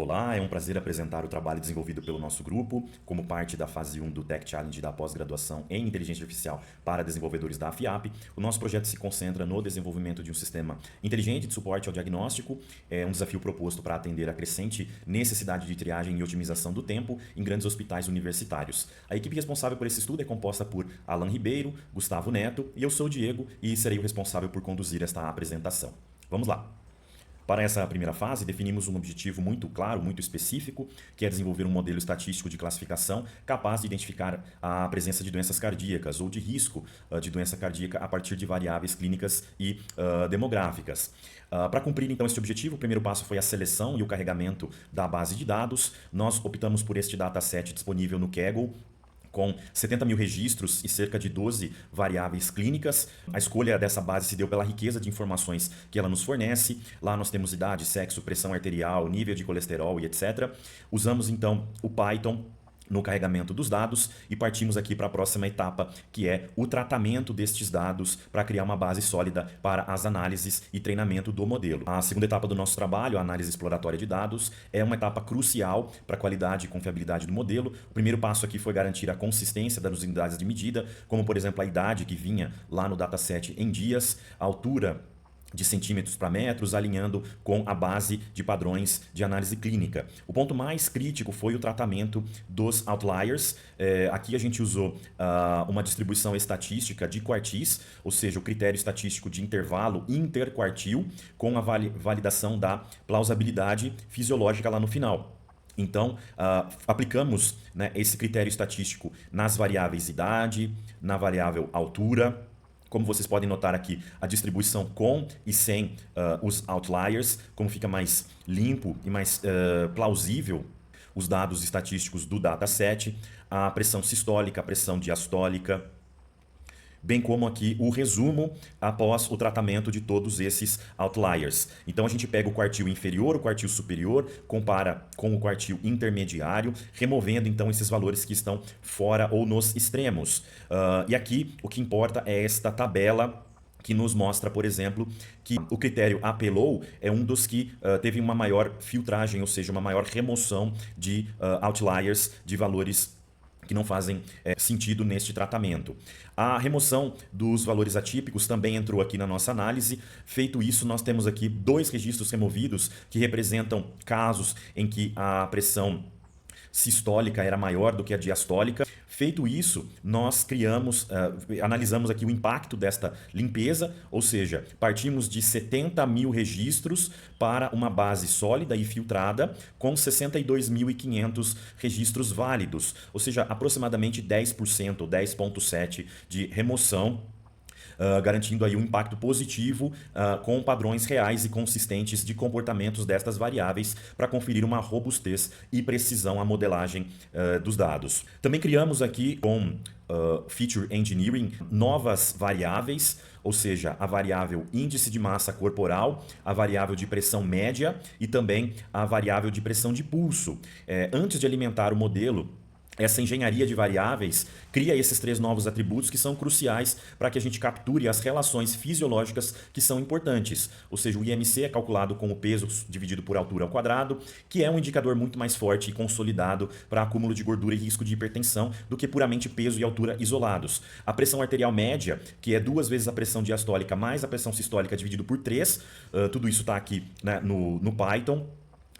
Olá, é um prazer apresentar o trabalho desenvolvido pelo nosso grupo, como parte da fase 1 do Tech Challenge da pós-graduação em Inteligência Artificial para desenvolvedores da FIAP. O nosso projeto se concentra no desenvolvimento de um sistema inteligente de suporte ao diagnóstico, um desafio proposto para atender a crescente necessidade de triagem e otimização do tempo em grandes hospitais universitários. A equipe responsável por esse estudo é composta por Alan Ribeiro, Gustavo Neto e eu sou o Diego e serei o responsável por conduzir esta apresentação. Vamos lá! Para essa primeira fase, definimos um objetivo muito claro, muito específico, que é desenvolver um modelo estatístico de classificação capaz de identificar a presença de doenças cardíacas ou de risco de doença cardíaca a partir de variáveis clínicas e demográficas. Para cumprir então esse objetivo, o primeiro passo foi a seleção e o carregamento da base de dados. Nós optamos por este dataset disponível no Kaggle, com 70 mil registros e cerca de 12 variáveis clínicas. A escolha dessa base se deu pela riqueza de informações que ela nos fornece. Lá nós temos idade, sexo, pressão arterial, nível de colesterol e etc. Usamos então o Python no carregamento dos dados e partimos aqui para a próxima etapa, que é o tratamento destes dados para criar uma base sólida para as análises e treinamento do modelo. A segunda etapa do nosso trabalho, a análise exploratória de dados, é uma etapa crucial para a qualidade e confiabilidade do modelo. O primeiro passo aqui foi garantir a consistência das unidades de medida, como por exemplo a idade que vinha lá no dataset em dias, a altura de centímetros para metros, alinhando com a base de padrões de análise clínica. O ponto mais crítico foi o tratamento dos outliers. Aqui a gente usou uma distribuição estatística de quartis, ou seja, o critério estatístico de intervalo interquartil, com a validação da plausibilidade fisiológica lá no final. Então, aplicamos, né, esse critério estatístico nas variáveis idade, na variável altura. Como vocês podem notar aqui, a distribuição com e sem os outliers, como fica mais limpo e mais plausível os dados estatísticos do dataset, a pressão sistólica, a pressão diastólica, bem como aqui o resumo após o tratamento de todos esses outliers. Então a gente pega o quartil inferior, o quartil superior, compara com o quartil intermediário, removendo então esses valores que estão fora ou nos extremos. E aqui o que importa é esta tabela que nos mostra, por exemplo, que o critério APLOW é um dos que teve uma maior filtragem, ou seja, uma maior remoção de outliers, de valores que não fazem sentido neste tratamento. A remoção dos valores atípicos também entrou aqui na nossa análise. Feito isso, nós temos aqui 2 registros removidos que representam casos em que a pressão sistólica era maior do que a diastólica. Feito isso, nós analisamos aqui o impacto desta limpeza, ou seja, partimos de 70 mil registros para uma base sólida e filtrada com 62.500 registros válidos, ou seja, aproximadamente 10% ou 10,7% de remoção, garantindo aí um impacto positivo com padrões reais e consistentes de comportamentos destas variáveis para conferir uma robustez e precisão à modelagem dos dados. Também criamos aqui com Feature Engineering novas variáveis, ou seja, a variável índice de massa corporal, a variável de pressão média e também a variável de pressão de pulso. Antes de alimentar o modelo, essa engenharia de variáveis cria esses 3 novos atributos que são cruciais para que a gente capture as relações fisiológicas que são importantes. Ou seja, o IMC é calculado com o peso dividido por altura ao quadrado, que é um indicador muito mais forte e consolidado para acúmulo de gordura e risco de hipertensão do que puramente peso e altura isolados. A pressão arterial média, que é 2 vezes a pressão diastólica mais a pressão sistólica dividido por 3, tudo isso está aqui, né, no Python.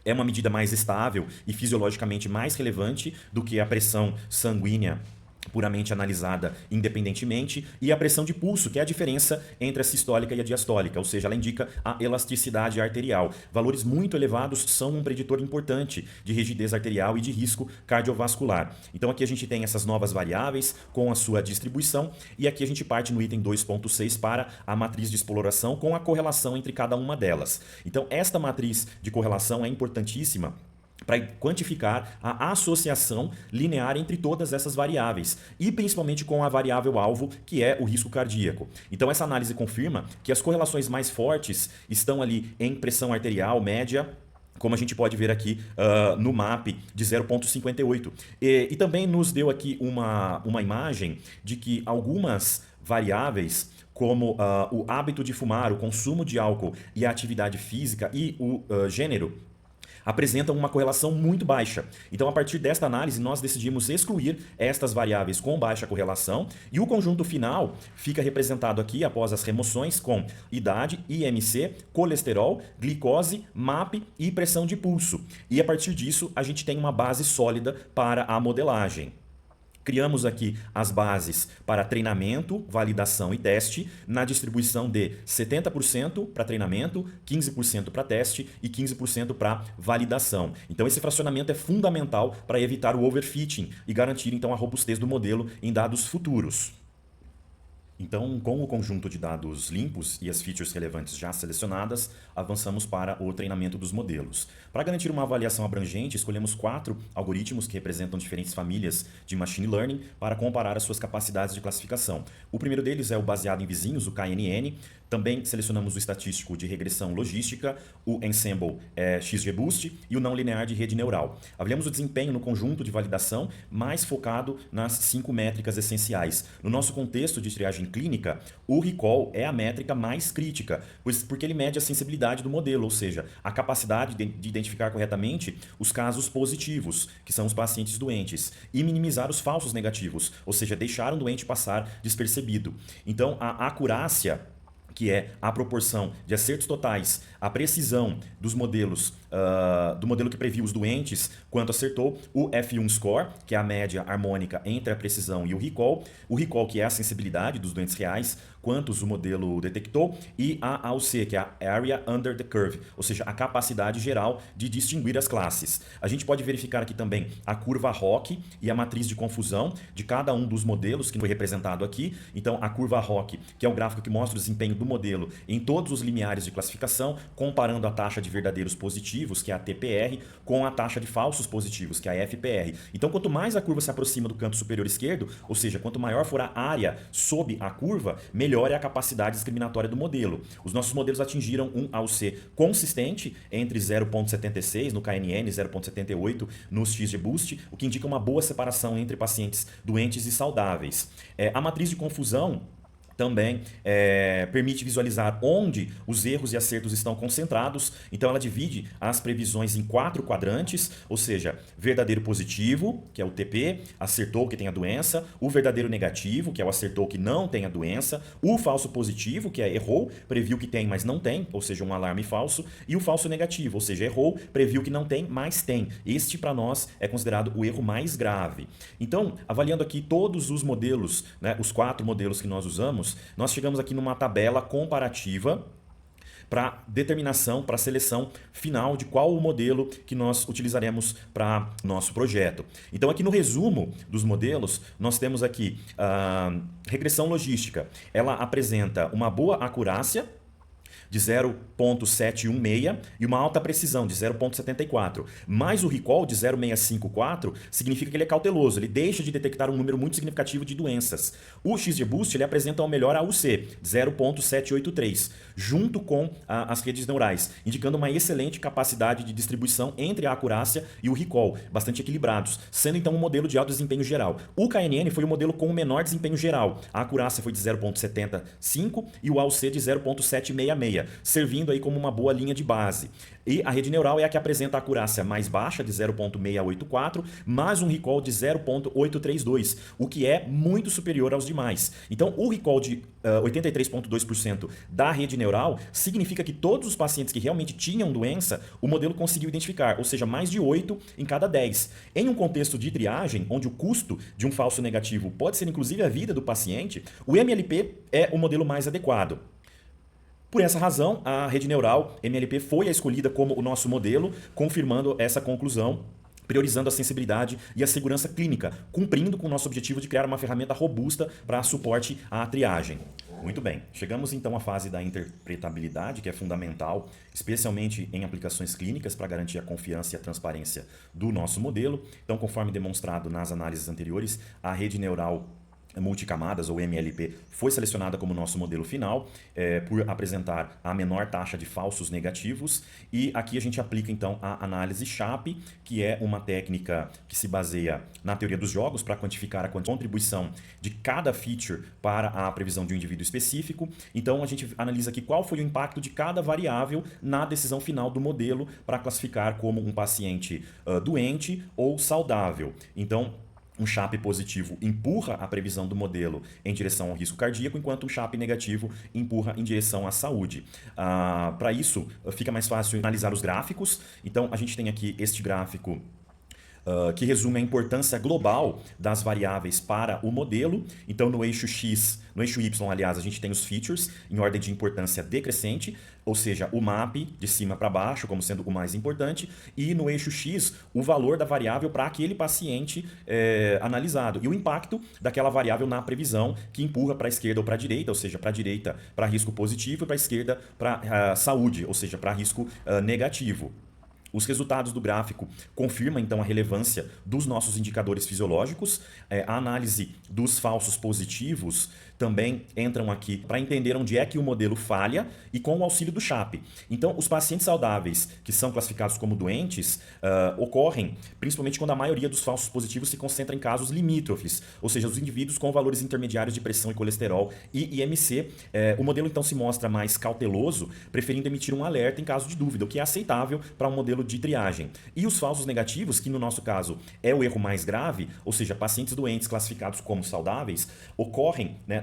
É uma medida mais estável e fisiologicamente mais relevante do que a pressão sanguínea puramente analisada independentemente, e a pressão de pulso, que é a diferença entre a sistólica e a diastólica, ou seja, ela indica a elasticidade arterial. Valores muito elevados são um preditor importante de rigidez arterial e de risco cardiovascular. Então aqui a gente tem essas novas variáveis com a sua distribuição, e aqui a gente parte no item 2.6 para a matriz de exploração com a correlação entre cada uma delas. Então esta matriz de correlação é importantíssima para quantificar a associação linear entre todas essas variáveis e principalmente com a variável alvo, que é o risco cardíaco. Então essa análise confirma que as correlações mais fortes estão ali em pressão arterial média, como a gente pode ver aqui no MAP de 0,58. E também nos deu aqui uma imagem de que algumas variáveis como o hábito de fumar, o consumo de álcool e a atividade física e o gênero apresentam uma correlação muito baixa. Então, a partir desta análise, nós decidimos excluir estas variáveis com baixa correlação e o conjunto final fica representado aqui, após as remoções, com idade, IMC, colesterol, glicose, MAP e pressão de pulso. E a partir disso, a gente tem uma base sólida para a modelagem. Criamos aqui as bases para treinamento, validação e teste, na distribuição de 70% para treinamento, 15% para teste e 15% para validação. Então esse fracionamento é fundamental para evitar o overfitting e garantir então a robustez do modelo em dados futuros. Então, com o conjunto de dados limpos e as features relevantes já selecionadas, avançamos para o treinamento dos modelos. Para garantir uma avaliação abrangente, escolhemos 4 algoritmos que representam diferentes famílias de machine learning para comparar as suas capacidades de classificação. O primeiro deles é o baseado em vizinhos, o KNN. Também selecionamos o estatístico de regressão logística, o Ensemble XGBoost e o não linear de rede neural. Avaliamos o desempenho no conjunto de validação, mais focado nas 5 métricas essenciais. No nosso contexto de triagem clínica, o recall é a métrica mais crítica, porque ele mede a sensibilidade do modelo, ou seja, a capacidade de identificar corretamente os casos positivos, que são os pacientes doentes, e minimizar os falsos negativos, ou seja, deixar um doente passar despercebido. Então, a acurácia, que é a proporção de acertos totais, a precisão dos modelos, do modelo que previu os doentes, quanto acertou, o F1 score, que é a média harmônica entre a precisão e o recall que é a sensibilidade dos doentes reais, quantos o modelo detectou, e a AUC, que é a Area Under the Curve, ou seja, a capacidade geral de distinguir as classes. A gente pode verificar aqui também a curva ROC e a matriz de confusão de cada um dos modelos que foi representado aqui. Então, a curva ROC, que é o gráfico que mostra o desempenho do modelo em todos os limiares de classificação, comparando a taxa de verdadeiros positivos, que é a TPR, com a taxa de falsos positivos, que é a FPR. Então, quanto mais a curva se aproxima do canto superior esquerdo, ou seja, quanto maior for a área sob a curva, melhor é a capacidade discriminatória do modelo. Os nossos modelos atingiram um AUC consistente entre 0,76 no KNN e 0,78 no XGBoost, o que indica uma boa separação entre pacientes doentes e saudáveis. A matriz de confusão também permite visualizar onde os erros e acertos estão concentrados. Então ela divide as previsões em 4 quadrantes, ou seja, verdadeiro positivo, que é o TP, acertou que tem a doença, o verdadeiro negativo, que é o acertou que não tem a doença, o falso positivo, que é errou, previu que tem, mas não tem, ou seja, um alarme falso, e o falso negativo, ou seja, errou, previu que não tem, mas tem. Este, para nós, é considerado o erro mais grave. Então, avaliando aqui todos os modelos, né, os 4 modelos que nós usamos, nós chegamos aqui numa tabela comparativa para determinação, para seleção final de qual o modelo que nós utilizaremos para nosso projeto. Então aqui no resumo dos modelos, nós temos aqui a regressão logística. Ela apresenta uma boa acurácia de 0,716 e uma alta precisão de 0,74. Mais o recall de 0,654 significa que ele é cauteloso, ele deixa de detectar um número muito significativo de doenças. O XGBoost ele apresenta o melhor AUC, 0,783, junto com as redes neurais, indicando uma excelente capacidade de distribuição entre a acurácia e o recall, bastante equilibrados, sendo então um modelo de alto desempenho geral. O KNN foi o modelo com o menor desempenho geral. A acurácia foi de 0,75 e o AUC de 0,766. Servindo aí como uma boa linha de base. E a rede neural é a que apresenta a acurácia mais baixa, de 0,684, mais um recall de 0,832, o que é muito superior aos demais. Então, o recall de 83,2% da rede neural significa que todos os pacientes que realmente tinham doença, o modelo conseguiu identificar, ou seja, mais de 8 em cada 10. Em um contexto de triagem, onde o custo de um falso negativo pode ser inclusive a vida do paciente, o MLP é o modelo mais adequado. Por essa razão, a rede neural MLP foi a escolhida como o nosso modelo, confirmando essa conclusão, priorizando a sensibilidade e a segurança clínica, cumprindo com o nosso objetivo de criar uma ferramenta robusta para suporte à triagem. Muito bem, chegamos então à fase da interpretabilidade, que é fundamental, especialmente em aplicações clínicas, para garantir a confiança e a transparência do nosso modelo. Então, conforme demonstrado nas análises anteriores, a rede neural multicamadas, ou MLP, foi selecionada como nosso modelo final, por apresentar a menor taxa de falsos negativos. E aqui a gente aplica então a análise SHAP, que é uma técnica que se baseia na teoria dos jogos para quantificar a contribuição de cada feature para a previsão de um indivíduo específico. Então a gente analisa aqui qual foi o impacto de cada variável na decisão final do modelo para classificar como um paciente doente ou saudável. Então, um SHAP positivo empurra a previsão do modelo em direção ao risco cardíaco, enquanto um SHAP negativo empurra em direção à saúde. Para isso, fica mais fácil analisar os gráficos. Então, a gente tem aqui este gráfico que resume a importância global das variáveis para o modelo. Então, no eixo X, no eixo Y, aliás, a gente tem os features em ordem de importância decrescente, ou seja, o MAP de cima para baixo como sendo o mais importante, e no eixo X, o valor da variável para aquele paciente analisado, e o impacto daquela variável na previsão que empurra para a esquerda ou para a direita, ou seja, para a direita para risco positivo e para a esquerda para saúde, ou seja, para risco negativo. Os resultados do gráfico confirmam então a relevância dos nossos indicadores fisiológicos. A análise dos falsos positivos também entram aqui para entender onde é que o modelo falha e com o auxílio do SHAP. Então, os pacientes saudáveis que são classificados como doentes ocorrem principalmente quando a maioria dos falsos positivos se concentra em casos limítrofes, ou seja, os indivíduos com valores intermediários de pressão e colesterol e IMC. O modelo então se mostra mais cauteloso, preferindo emitir um alerta em caso de dúvida, o que é aceitável para um modelo de triagem. E os falsos negativos, que no nosso caso é o erro mais grave, ou seja, pacientes doentes classificados como saudáveis, ocorrem, né,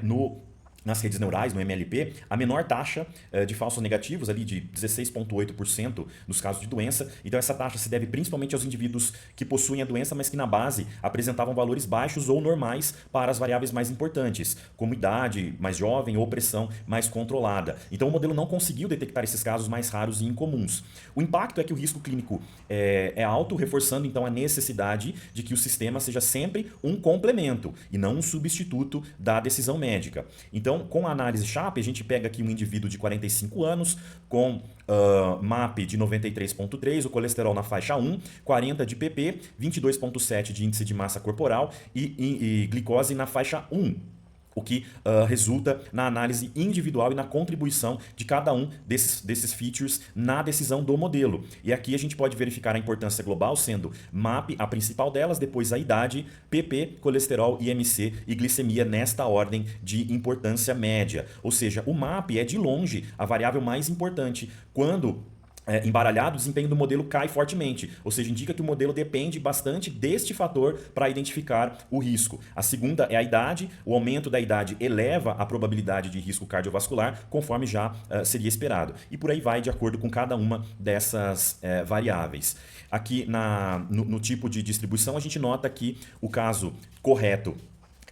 nas redes neurais, no MLP, a menor taxa de falsos negativos, ali de 16,8% nos casos de doença. Então essa taxa se deve principalmente aos indivíduos que possuem a doença, mas que na base apresentavam valores baixos ou normais para as variáveis mais importantes, como idade mais jovem ou pressão mais controlada. Então o modelo não conseguiu detectar esses casos mais raros e incomuns. O impacto é que o risco clínico é alto, reforçando então a necessidade de que o sistema seja sempre um complemento e não um substituto da decisão médica. Então, com a análise SHAP, a gente pega aqui um indivíduo de 45 anos com MAP de 93,3, o colesterol na faixa 1, 40 de PP, 22,7 de índice de massa corporal e glicose na faixa 1. O que resulta na análise individual e na contribuição de cada um desses features na decisão do modelo. E aqui a gente pode verificar a importância global, sendo MAP a principal delas, depois a idade, PP, colesterol, IMC e glicemia nesta ordem de importância média. Ou seja, o MAP é de longe a variável mais importante quando embaralhado, o desempenho do modelo cai fortemente, ou seja, indica que o modelo depende bastante deste fator para identificar o risco. A segunda é a idade, o aumento da idade eleva a probabilidade de risco cardiovascular, conforme já seria esperado. E por aí vai, de acordo com cada uma dessas variáveis. Aqui no tipo de distribuição, a gente nota que o caso correto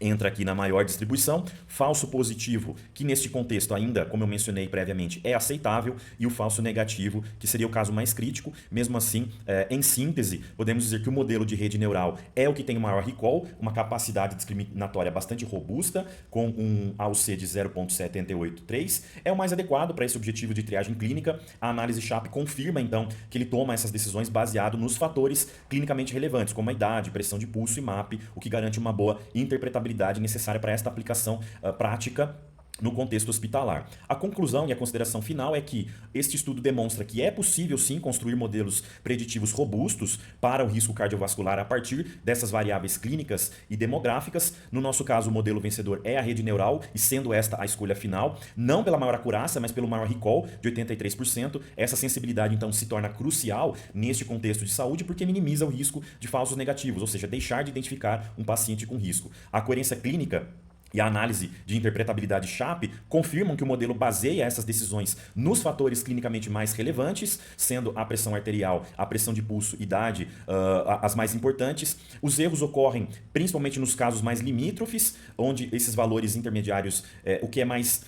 entra aqui na maior distribuição, falso positivo, que neste contexto ainda, como eu mencionei previamente, é aceitável, e o falso negativo, que seria o caso mais crítico. Mesmo assim, em síntese, podemos dizer que o modelo de rede neural é o que tem o maior recall, uma capacidade discriminatória bastante robusta, com um AUC de 0,783, é o mais adequado para esse objetivo de triagem clínica. A análise SHAP confirma, então, que ele toma essas decisões baseado nos fatores clinicamente relevantes, como a idade, pressão de pulso e MAP, o que garante uma boa interpretabilidade necessária para esta aplicação prática no contexto hospitalar. A conclusão e a consideração final é que este estudo demonstra que é possível sim construir modelos preditivos robustos para o risco cardiovascular a partir dessas variáveis clínicas e demográficas. No nosso caso, o modelo vencedor é a rede neural, e sendo esta a escolha final, não pela maior acurácia, mas pelo maior recall de 83%. Essa sensibilidade então se torna crucial neste contexto de saúde, porque minimiza o risco de falsos negativos, ou seja, deixar de identificar um paciente com risco. A coerência clínica e a análise de interpretabilidade SHAP confirmam que o modelo baseia essas decisões nos fatores clinicamente mais relevantes, sendo a pressão arterial, a pressão de pulso, idade, as mais importantes. Os erros ocorrem principalmente nos casos mais limítrofes, onde esses valores intermediários, o que é mais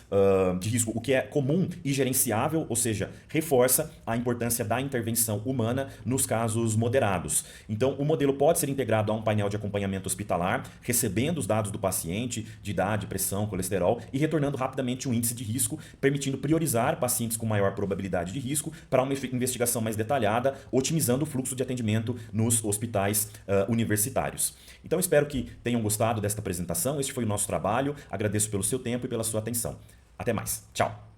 de risco, o que é comum e gerenciável, ou seja, reforça a importância da intervenção humana nos casos moderados. Então, o modelo pode ser integrado a um painel de acompanhamento hospitalar, recebendo os dados do paciente, de atividade, pressão, colesterol e retornando rapidamente um índice de risco, permitindo priorizar pacientes com maior probabilidade de risco para uma investigação mais detalhada, otimizando o fluxo de atendimento nos hospitais universitários. Então espero que tenham gostado desta apresentação. Este foi o nosso trabalho. Agradeço pelo seu tempo e pela sua atenção. Até mais. Tchau.